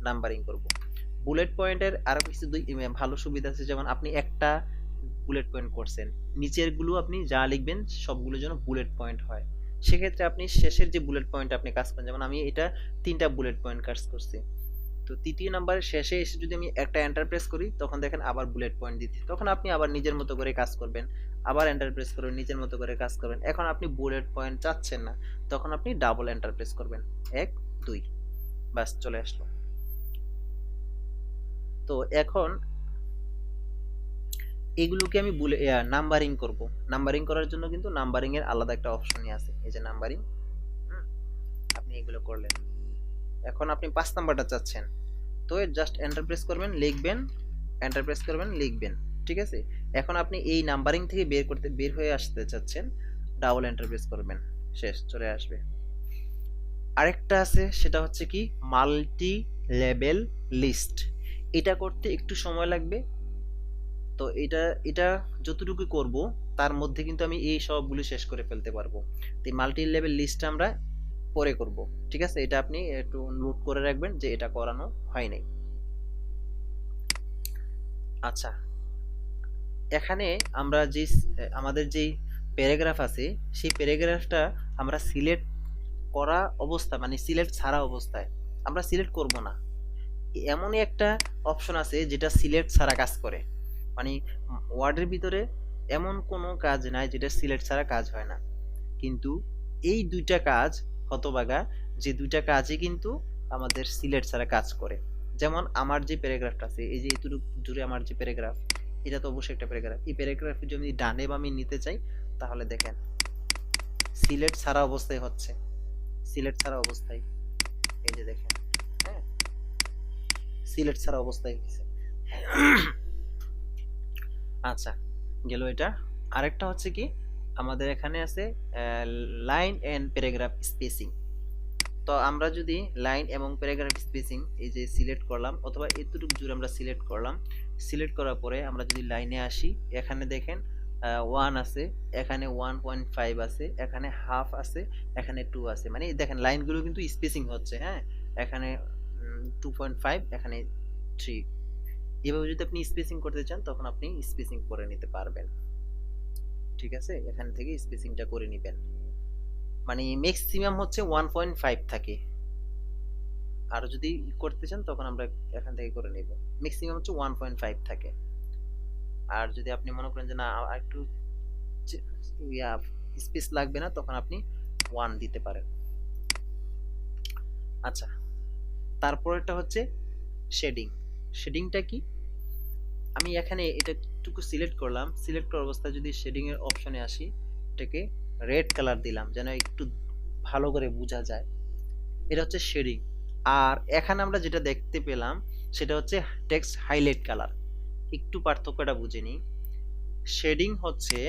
[SPEAKER 1] নাম্বারিং করব। বুলেট পয়েন্টের আরো কিছু ভালো সুবিধা আছে, যেমন আপনি একটা বুলেট পয়েন্ট করছেন, নিচের গুলো আপনি যা লিখবেন সবগুলো যেন বুলেট পয়েন্ট হয়। সেক্ষেত্রে আপনি শেষের যে বুলেট পয়েন্ট আপনি কাজ করেন, যেমন আমি এটা 3টা বুলেট পয়েন্ট কাজ করছি, তো তৃতীয় নাম্বারের শেষে এসে যদি আমি একটা এন্টার প্রেস করি তখন দেখেন আবার বুলেট পয়েন্ট দিতে, তখন আপনি আবার নিজের মতো করে কাজ করবেন, আবার এন্টার প্রেস করবেন, নিজের মতো করে কাজ করবেন। এখন আপনি বুলেট পয়েন্ট চাচ্ছেন না, তখন আপনি ডাবল এন্টার প্রেস করবেন, 1 2, বাস চলে আসলো। তো এখন এগুলোকে আমি নাম্বারিং করব। নাম্বারিং করার জন্য কিন্তু নাম্বারিং এর আলাদা একটা অপশনই আছে, এই যে নাম্বারিং, আপনি এগুলো করলেন। এখন আপনি 5 নাম্বারটা চাচ্ছেন, তো জাস্ট এন্টার প্রেস করবেন, লিখবেন, এন্টার প্রেস করবেন, লিখবেন, ঠিক আছে। এখন আপনি এই নাম্বারিং থেকে বের হয়ে আসতে চাচ্ছেন, ডাবল এন্টার প্রেস করবেন, শেষ, চলে আসবে। আরেকটা আছে, সেটা হচ্ছে কি মাল্টি লেভেল লিস্ট। এটা করতে একটু সময় লাগবে, তো এটা যতটুকু করব তার মধ্যে কিন্তু আমি এই সবগুলো শেষ করে ফেলতে পারবো। তো মাল্টি লেভেল লিস্ট আমরা পরে করব, ঠিক আছে। এটা আপনি একটু নোট করে রাখবেন যে এটা করানো হয় নাই। আচ্ছা, এখানে আমরা যে আমাদের যেই প্যারাগ্রাফ আছে সেই প্যারাগ্রাফটা আমরা সিলেক্ট করা অবস্থা, মানে সিলেক্ট ছাড়া অবস্থায় আমরা সিলেক্ট করব না, এমনই একটা অপশন আছে যেটা সিলেক্ট ছাড়া কাজ করে। মানে ওয়ার্ডের ভিতরে এমন কোনো কাজ নাই যেটা সিলেক্ট ছাড়া কাজ হয় না, কিন্তু এই দুইটা কাজ হতভাগা, যে দুইটা কাজই কিন্তু আমাদের সিলেক্ট ছাড়া কাজ করে। যেমন আমার যে প্যারাগ্রাফটা আছে, এই যে এতটুকু জুড়ে আমার যে প্যারাগ্রাফ, এটা তো অবশ্যই একটা প্যারাগ্রাফ, এই প্যারাগ্রাফে যদি আমি ডানে বামে নিতে চাই তাহলে দেখেন সিলেক্ট ছাড়া অবস্থায় হচ্ছে, সিলেক্ট ছাড়া অবস্থায়, এই যে দেখেন, হ্যাঁ, সিলেক্ট ছাড়া অবস্থায় হয়েছে। আচ্ছা, গেল এটা। আরেকটা হচ্ছে কি আমাদের এখানে আছে লাইন এন্ড প্যারাগ্রাফ স্পেসিং। তো আমরা যদি লাইন এবং প্যারাগ্রাফ স্পেসিং এই যে সিলেক্ট করলাম, অথবা এতটুকু জুড়ে আমরা সিলেক্ট করলাম, সিলেক্ট করার পরে আমরা যদি লাইনে আসি, এখানে দেখেন 1 আছে, এখানে 1.5 আছে, এখানে হাফ আছে, এখানে 2 আছে, মানে দেখেন লাইনগুলো কিন্তু স্পেসিং হচ্ছে, হ্যাঁ, এখানে 2.5, এখানে 3। এভাবে যদি আপনি স্পেসিং করতে চান তখন আপনি স্পেসিং করে নিতে পারবেন, ঠিক আছে। এখান থেকে স্পেসিংটা করে নেবেন, মানে ম্যাক্সিমাম হচ্ছে 1.5 থাকে, আর যদি করতে চান তখন আমরা এখান থেকে করে নেব, ম্যাক্সিমাম হচ্ছে 1.5 থাকে। আর যদি আপনি মনে করেন যে না একটু স্পেস লাগবে না, তখন আপনি 1 দিতে পারেন। আচ্ছা, তারপরেরটা হচ্ছে শেডিং। শেডিংটা কি, আমি এখানে এটাটুকু সিলেক্ট করলাম, সিলেক্ট করার অবস্থায় যদি শেডিং এর অপশনে আসি, এটাকে রেড কালার দিলাম যেন একটু ভালো করে বোঝা যায়, এটা হচ্ছে শেডিং। আর এখানে আমরা যেটা দেখতে পেলাম সেটা হচ্ছে টেক্সট হাইলাইট কালার। একটু পার্থক্যটা বুঝে নিই। শেডিং হচ্ছে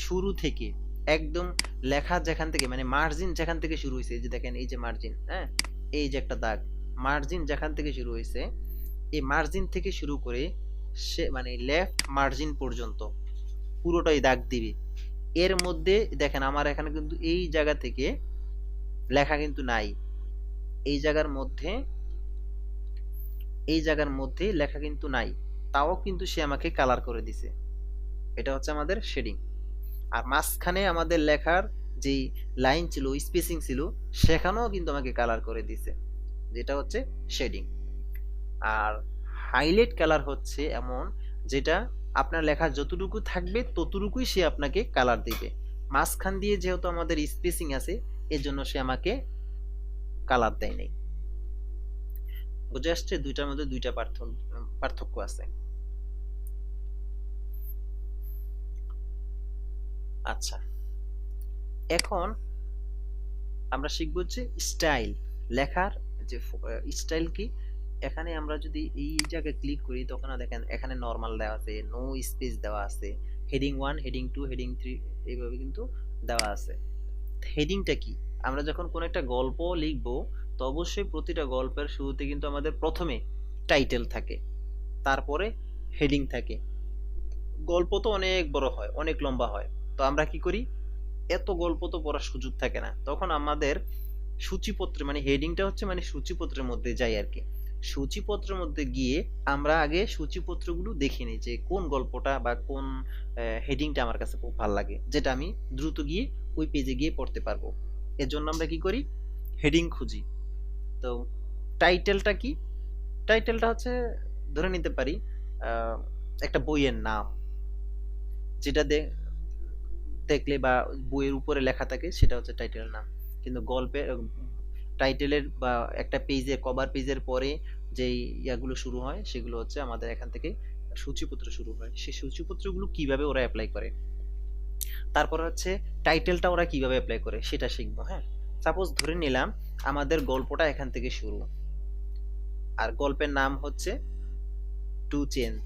[SPEAKER 1] শুরু থেকে একদম লেখা যেখান থেকে, মানে মার্জিন যেখান থেকে শুরু হয়েছে, এই যে দেখেন এই যে মার্জিন, হ্যাঁ, এই যে একটা দাগ, মার্জিন যেখান থেকে শুরু হয়েছে, এই মার্জিন থেকে শুরু করে সে মানে লেফট মার্জিন পর্যন্ত পুরোটাই দাগ দিবে। এর মধ্যে দেখেন আমার এখানে কিন্তু এই জায়গা থেকে লেখা কিন্তু নাই, এই জায়গার মধ্যে লেখা কিন্তু নাই, তাও কিন্তু সে আমাকে কালার করে দিছে, এটা হচ্ছে আমাদের শেডিং। আর মাঝখানে আমাদের লেখার যে লাইন ছিল, স্পেসিং ছিল, সেখানেও কিন্তু আমাকে কালার করে দিছে, যেটা হচ্ছে শেডিং। আর হাইলাইট কালার হচ্ছে এমন যেটা আপনার লেখা যতটুকু থাকবে ততটুকুই সে আপনাকে কালার দিবে, মাঝখান দিয়ে যেহেতু আমাদের স্পেসিং আছে এজন্য সে আমাকে কালার দেয় নাই। বুঝে আসছে? দুইটার মধ্যে দুইটা পার্থক্য আছে। আচ্ছা, এখন আমরা শিখব হচ্ছে স্টাইল, লেখার যে স্টাইল কি। এখানে আমরা যদি এই জায়গায় ক্লিক করি তখন দেখেন এখানে নরমাল দেওয়া আছে, নো স্পেস দেওয়া আছে, হেডিং 1, হেডিং 2, হেডিং 3 এইভাবে কিন্তু দেওয়া আছে। হেডিংটা কি? আমরা যখন কোন একটা গল্প লিখব তো অবশ্যই প্রতিটা গল্পের শুরুতে কিন্তু আমাদের প্রথমে টাইটেল থাকে, তারপরে হেডিং থাকে। গল্প তো অনেক বড় হয়, অনেক লম্বা হয়, তো আমরা কি করি, এত গল্প তো পড়ার সুযোগ থাকে না, তখন আমাদের সূচিপত্রে মানে হেডিংটা হচ্ছে মানে সূচিপত্রের মধ্যে যাই আর কি। সূচিপত্রের মধ্যে গিয়ে আমরা আগে সূচিপত্রগুলো দেখে নিই যে কোন গল্পটা বা কোন হেডিংটা আমার কাছে খুব ভালো লাগে, যেটা আমি দ্রুত গিয়ে ওই পেজে গিয়ে পড়তে পারবো। এর জন্য আমরা কি করি, হেডিং খুঁজি। তো টাইটেলটা কি? টাইটেলটা হচ্ছে ধরে নিতে পারি একটা বইয়ের নাম, যেটা দেখলে বা বইয়ের উপরে লেখা থাকে সেটা হচ্ছে টাইটেলের নাম। কিন্তু গল্পের টাইটেলের বা একটা পেজে কভার পেজের পরে যেই ইয়াগুলো শুরু হয় সেগুলো হচ্ছে আমাদের এখান থেকে সূচিপত্র শুরু হয়। সেই সূচিপত্রগুলো কিভাবে ওরা অ্যাপ্লাই করে, তারপর হচ্ছে টাইটেলটা ওরা কিভাবে অ্যাপ্লাই করে সেটা শিখবো। হ্যাঁ, সাপোজ ধরে নিলাম আমাদের গল্পটা এখান থেকে শুরু, আর গল্পের নাম হচ্ছে টু চেঞ্জ।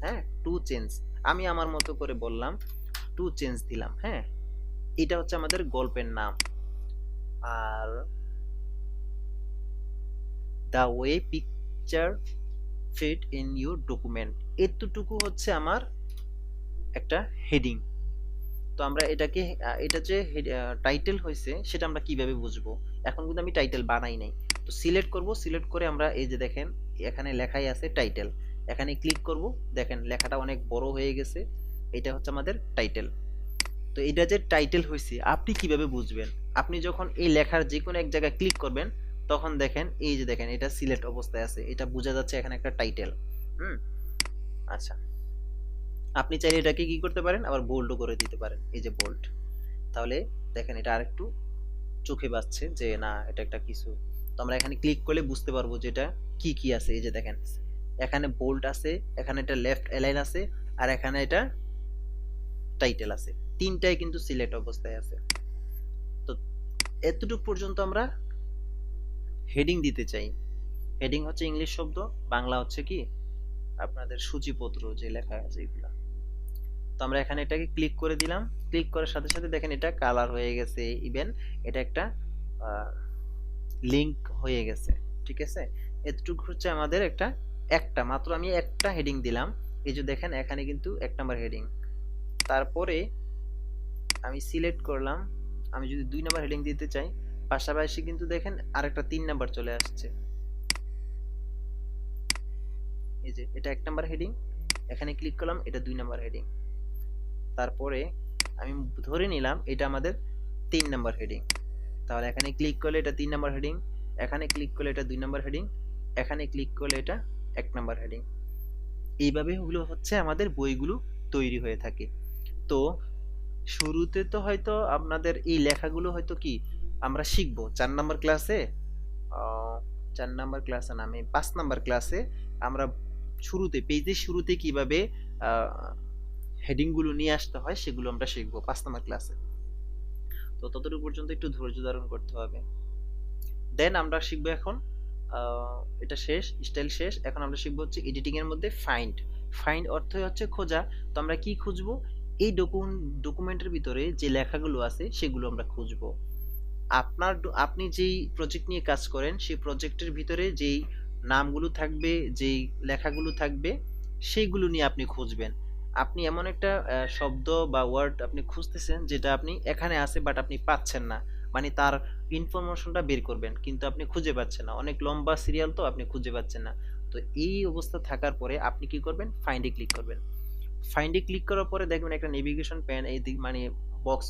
[SPEAKER 1] হ্যাঁ, টু চেঞ্জ, আমি আমার মতো করে বললাম, টু চেঞ্জ দিলাম। হ্যাঁ, এটা হচ্ছে আমাদের গল্পের নাম। আর the way picture fit in your document, এতটুকু হচ্ছে আমার একটা হেডিং। তো আমরা এটাকে এটা যে টাইটেল হয়েছে সেটা আমরা কিভাবে বুঝবো? এখন কিন্তু আমি টাইটেল বানাই নাই, তো সিলেক্ট করব, সিলেক্ট করে আমরা এই যে দেখেন এখানে লেখাই আছে টাইটেল, এখানে ক্লিক করব, দেখেন লেখাটা অনেক বড় হয়ে গেছে, এটা হচ্ছে আমাদের টাইটেল। তো এটা যে টাইটেল হয়েছে আপনি কিভাবে বুঝবেন? আপনি যখন এই লেখার যে কোনো এক জায়গায় ক্লিক করবেন তখন দেখেন এই যে দেখেন এটা সিলেক্ট অবস্থায় আছে, এটা বোঝা যাচ্ছে এখানে একটা টাইটেল। হুম, আচ্ছা, আপনি চাইলে এটাকে কি করতে পারেন, আবার বোল্ডও করে দিতে পারেন, এই যে বোল্ড। তাহলে দেখেন এটা আরেকটু চোখে বাজছে যে না এটা একটা কিছু। তো আমরা এখানে ক্লিক করলে বুঝতে পারবো যে এটা কি কি আছে। এই যে দেখেন এখানে বোল্ড আছে, এখানে এটা লেফট অ্যালাইন আছে, আর এখানে এটা টাইটেল আছে, তিনটাই কিন্তু সিলেক্ট অবস্থায় আছে। তো এতটুকু পর্যন্ত আমরা হেডিং দিতে চাই। হেডিং হচ্ছে ইংলিশ শব্দ, বাংলা হচ্ছে কি আপনাদের সূচিপত্র যে লেখা আছে এগুলা। তো আমরা এখানে এটাকে ক্লিক করে দিলাম, ক্লিক করার সাথে সাথে দেখেন এটা কালার হয়ে গেছে, ইভেন এটা একটা লিংক হয়ে গেছে। ঠিক আছে, এতটুকু হচ্ছে আমাদের একটা মাত্র আমি একটা হেডিং দিলাম। এই যে দেখেন এখানে কিন্তু 1 নাম্বার হেডিং, তারপরে আমি সিলেক্ট করলাম, আমি যদি 2 নাম্বার হেডিং দিতে চাই পাশাপাশি কিন্তু দেখেন আরেকটা 3 নাম্বার চলে আসছে। এই যে এটা 1 নাম্বার হেডিং, এখানে ক্লিক করলাম, এটা 2 নাম্বার হেডিং, তারপরে আমি ধরে নিলাম এটা আমাদের 3 নাম্বার হেডিং। তাহলে এখানে ক্লিক করলে এটা 3 নাম্বার হেডিং, এখানে ক্লিক করলে এটা 2 নাম্বার হেডিং, এখানে ক্লিক করলে এটা 1 নাম্বার হেডিং। এইভাবে হলো হচ্ছে আমাদের বইগুলো তৈরি হয়ে থাকে। তো শুরুতে তো হয়তো আপনাদের এই লেখাগুলো হয়তো কি আমরা শিখবো 4 নাম্বার ক্লাসে, 4 নাম্বার ক্লাসে না, আমি 5 নাম্বার ক্লাসে আমরা শুরুতে পেজের শুরুতে কিভাবে হেডিং গুলো নিয়ে আসতে হয় সেগুলো আমরা শিখবো 5 নাম্বার ক্লাসে। তো ততটুকু পর্যন্ত একটু ধৈর্য ধারণ করতে হবে। দেন আমরা শিখবো এখন এটা শেষ, স্টাইল শেষ, এখন আমরা শিখবো হচ্ছে এডিটিং এর মধ্যে ফাইন্ড। ফাইন্ড অর্থই হচ্ছে খোঁজা। তো আমরা কি খুঁজবো, এই ডকুমেন্টের ভিতরে যে লেখাগুলো আছে সেগুলো আমরা খুঁজবো। আপনি যেই প্রজেক্ট নিয়ে কাজ করেন সেই প্রজেক্টের ভিতরে যেই নামগুলো থাকবে, যেই লেখাগুলো থাকবে সেইগুলো নিয়ে আপনি খুঁজবেন। আপনি এমন একটা শব্দ বা ওয়ার্ড আপনি খুঁজতেছেন যেটা আপনি এখানে আছে বাট আপনি পাচ্ছেন না, মানে তার ইনফরমেশনটা বের করবেন কিন্তু আপনি খুঁজে পাচ্ছেন না, অনেক লম্বা সিরিয়াল তো আপনি খুঁজে পাচ্ছেন না। তো এই অবস্থা থাকার পরে আপনি কি করবেন, ফাইন্ডে ক্লিক করবেন। ফাইন্ডে ক্লিক করার পরে দেখবেন একটা নেভিগেশন প্যান এই মানে বক্স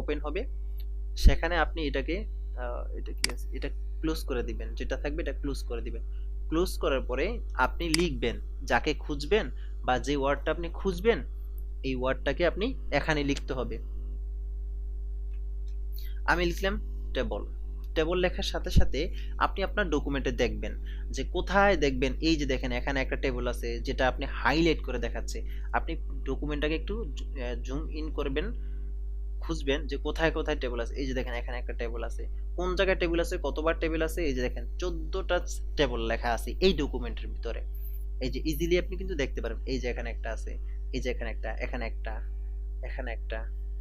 [SPEAKER 1] ওপেন হবে, সেখানে আপনি এটাকে এটা কি আছে এটা ক্লোজ করে দিবেন, যেটা থাকবে এটা ক্লোজ করে দিবেন। ক্লোজ করার পরে আপনি লিখবেন যাকে খুঁজবেন বা যে ওয়ার্ডটা আপনি খুঁজবেন এই ওয়ার্ডটাকে আপনি এখানে লিখতে হবে। আমি লিখলাম টেবল। টেবল লেখার সাথে সাথে আপনি আপনার ডকুমেন্টে দেখবেন যে কোথায় দেখবেন, এই যে দেখেন এখানে একটা টেবল আছে যেটা আপনি হাইলাইট করে দেখাচ্ছে। আপনি ডকুমেন্টটাকে একটু জুম ইন করবেন, খুঁজবেন যে কোথায় কোথায় টেবল আছে। এই যে দেখেন এখানে একটা টেবল আছে, কোন জায়গায় টেবিল আছে, কতবার টেবিল আছে, এই যে দেখেন 14টা টেবল লেখা আছে এই ডকুমেন্টের ভিতরে। এই যে ইজিলি আপনি কিন্তু দেখতে পারবেন, এই যে এখানে একটা আছে, এই যে এখানে একটা, এখানে একটা, এখানে একটা,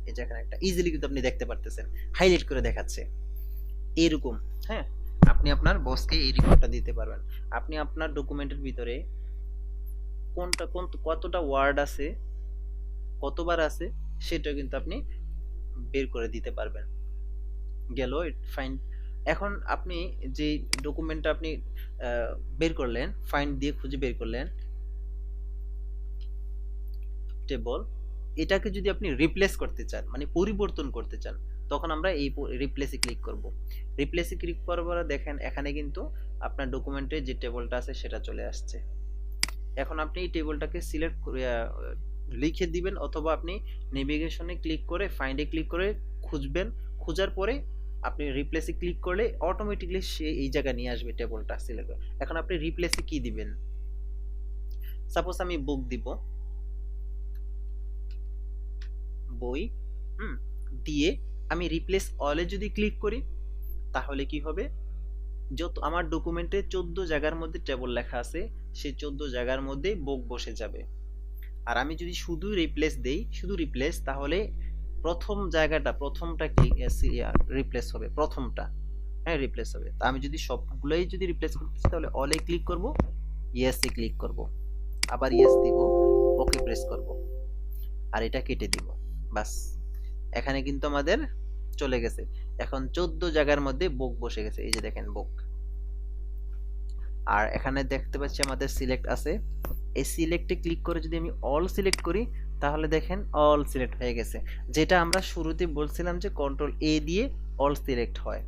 [SPEAKER 1] এই যে এখানে একটা, ইজিলি কিন্তু আপনি দেখতে পারতেছেন, হাইলাইট করে দেখাচ্ছে এরকম। হ্যাঁ, আপনি আপনার বসকে এই রিপোর্টটা দিতে পারবেন। আপনি আপনার ডকুমেন্টের ভিতরে কোনটা কতটা ওয়ার্ড আছে, কতবার আছে, সেটা কিন্তু আপনি বের করে দিতে পারবেন। গেল ফাইন। এখন আপনি যে ডকুমেন্টটা আপনি বের করলেন, ফাইন্ড দিয়ে খুঁজে বের করলেন টেবল, এটাকে যদি আপনি রিপ্লেস করতে চান, মানে পরিবর্তন করতে চান, তখন আমরা এই রিপ্লেসে ক্লিক করব। রিপ্লেসে ক্লিক করার পরে দেখেন এখানে কিন্তু আপনার ডকুমেন্টে যে টেবলটা আছে সেটা চলে আসছে। এখন আপনি এই টেবলটাকে সিলেক্ট করে লিখে দিবেন, অথবা আপনি নেভিগেশনে ক্লিক করে ফাইন্ডে ক্লিক করে খুঁজবেন। খোঁজার পরে আপনি রিপ্লেসে ক্লিক করলে অটোমেটিকলি সে এই জায়গায় নিয়ে আসবে টেবলটা সিলেক্ট করে। এখন আপনি রিপ্লেসে কি দিবেন, সাপোজ আমি বুক দিব, বই, দিয়ে আমি রিপ্লেস অলে যদি ক্লিক করি, তাহলে কি হবে, যত আমার ডকুমেন্টে 14 জায়গার মধ্যে টেবল লেখা আছে, সেই 14 জায়গার মধ্যে বুক বসে যাবে। আর আমি যদি শুধু রিপ্লেস দেই, শুধু রিপ্লেস, তাহলে প্রথম জায়গাটা, প্রথমটা রিপ্লেস হবে, প্রথমটা, হ্যাঁ রিপ্লেস হবে। তা আমি যদি সবগুলোই যদি রিপ্লেস করতে চাই, তাহলে অলে ক্লিক করব, ইয়েসে ক্লিক করব, আবার ইয়েস দিব, ওকে প্রেস করব, আর এটা কেটে দিব, বাস। এখানে কিন্তু আমাদের চলে গেছে। এখন 14 জায়গার মধ্যে বুক বসে গেছে, এই যে দেখেন বুক। আর এখানে দেখতে পাচ্ছি আমাদের সিলেক্ট আছে, এই সিলেক্টে ক্লিক করে যদি আমি অল সিলেক্ট করি, তাহলে দেখেন অল সিলেক্ট হয়ে গেছে। যেটা আমরা শুরুতে বলছিলাম যে কন্ট্রোল এ দিয়ে অল সিলেক্ট হয়।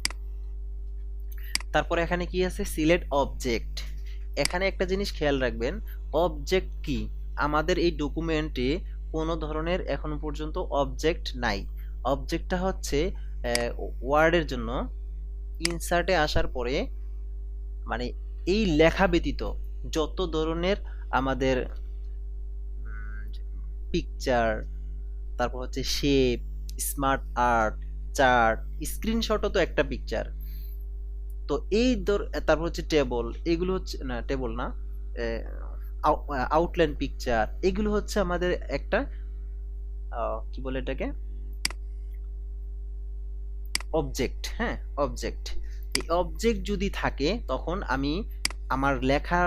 [SPEAKER 1] তারপর এখানে কি আছে, সিলেক্ট অবজেক্ট। এখানে একটা জিনিস খেয়াল রাখবেন, অবজেক্ট কি, আমাদের এই ডকুমেন্টে কোনো ধরনের এখনো পর্যন্ত অবজেক্ট নাই। অবজেক্টটা হচ্ছে ওয়ার্ডের জন্য ইনসার্টে আসার পরে, মানে এই লেখা ব্যতীত যত ধরনের আমাদের পিকচার, তারপর হচ্ছে শেপ, স্মার্ট আর্ট, চার্ট, স্ক্রিনশটও তো একটা পিকচার। তো এই তারপর হচ্ছে টেবল, এগুলো হচ্ছে না, টেবল না, আউটলাইন পিকচার, এগুলো হচ্ছে আমাদের একটা কি বলে এটাকে, অবজেক্ট। হ্যাঁ, অবজেক্ট। এই অবজেক্ট যদি থাকে, তখন আমি আমার লেখা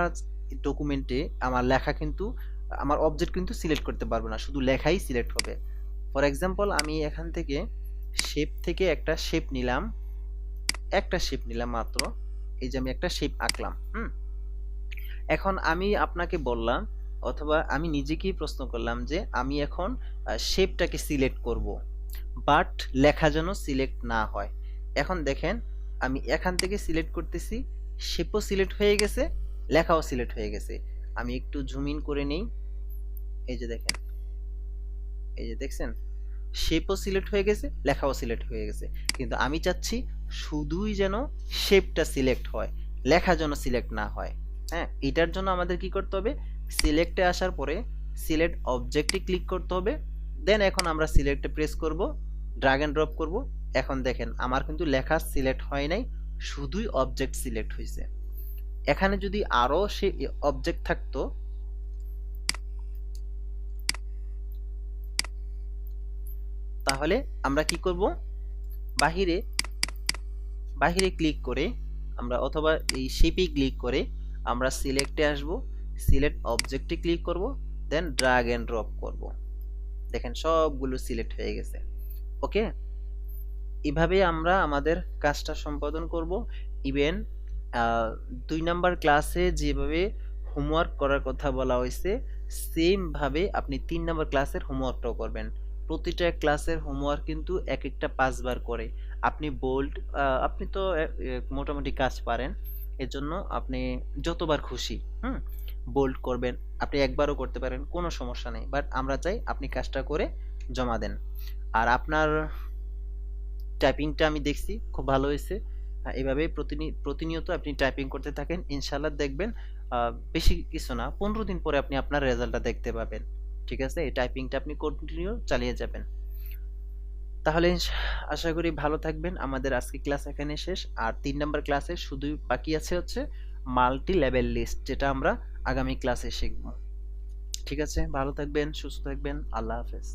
[SPEAKER 1] ডকুমেন্টে আমার লেখা কিন্তু, আমার অবজেক্ট কিন্তু সিলেক্ট করতে পারবো না, শুধু লেখাই সিলেক্ট হবে। ফর এক্সাম্পল, আমি এখান থেকে শেপ থেকে একটা শেপ নিলাম, একটা শেপ নিলাম মাত্র, এই যে আমি একটা শেপ আঁকলাম। এখন আমি আপনাকে বললাম, অথবা আমি নিজেকেই প্রশ্ন করলাম যে আমি এখন শেপটাকে সিলেক্ট করব, বাট লেখা যেন সিলেক্ট না হয়। এখন দেখেন আমি এখান থেকে সিলেক্ট করতেছি, শেপও সিলেক্ট হয়ে গেছে, লেখাও সিলেক্ট হয়ে গেছে। আমি একটু জুম ইন করে নেই, এই যে দেখেন, এই যে দেখছেন, শেপও সিলেক্ট হয়ে গেছে, লেখাও সিলেক্ট হয়ে গেছে। কিন্তু আমি চাচ্ছি শুধুই যেন শেপটা সিলেক্ট হয়, লেখা যেন সিলেক্ট না হয়। হ্যাঁ, এটার জন্য আমাদের কি করতে হবে, সিলেক্টে আসার পরে সিলেক্ট অবজেক্টে ক্লিক করতে হবে। দেন এখন আমরা সিলেক্টে প্রেস করব, ড্র্যাগ এন্ড ড্রপ করব। এখন দেখেন আমার কিন্তু লেখা সিলেক্ট হয় নাই, শুধুই অবজেক্ট সিলেক্ট হয়েছে। এখানে যদি আরো সে অবজেক্ট থাকতো, তাহলে আমরা কি করব, বাহিরে বাহিরে ক্লিক করে আমরা, অথবা এই শেপে ক্লিক করে আমরা সিলেক্টে আসব, সিলেক্ট অবজেক্টে ক্লিক করব, দেন ড্র্যাগ এন্ড ড্রপ করব। দেখেন সবগুলো সিলেক্ট হয়ে গেছে। ওকে, এভাবে আমরা আমাদের কাজটা সম্পাদন করব। ইভেন 2 নাম্বার ক্লাসে যেভাবে হোমওয়ার্ক করার কথা বলা হয়েছে, সেম ভাবে আপনি 3 নাম্বার ক্লাসের হোমওয়ার্কটাও করবেন। প্রতিটা ক্লাসের হোমওয়ার্ক কিন্তু এক একটা 5 বার করে। আপনি বোল্ড, আপনি তো মোটামুটি কাজ পারেন, এজন্য আপনি যতবার খুশি বোল্ড করবেন, আপনি একবারও করতে পারেন, কোনো সমস্যা নেই। বাট আমরা চাই আপনি কাজটা করে জমা দেন। আর আপনার টাইপিংটা আমি দেখছি খুব ভালো হয়েছে। এভাবে প্রতিনিয়ত আপনি টাইপিং করতে থাকেন, ইনশাল্লাহ দেখবেন বেশি কিছু না, 15 দিন পরে আপনি আপনার রেজাল্টটা দেখতে পাবেন। ঠিক আছে, এই টাইপিংটা আপনি কন্টিনিউ চালিয়ে যাবেন। তাহলে আশা করি ভালো থাকবেন। আমাদের আজকে ক্লাস এখানে শেষ। আর 3 নাম্বার ক্লাসে শুধু বাকি আছে হচ্ছে মাল্টি লেভেল লিস্ট, যেটা আমরা আগামী ক্লাসে শিখব। ঠিক আছে, ভালো থাকবেন, সুস্থ থাকবেন, আল্লাহ হাফেজ।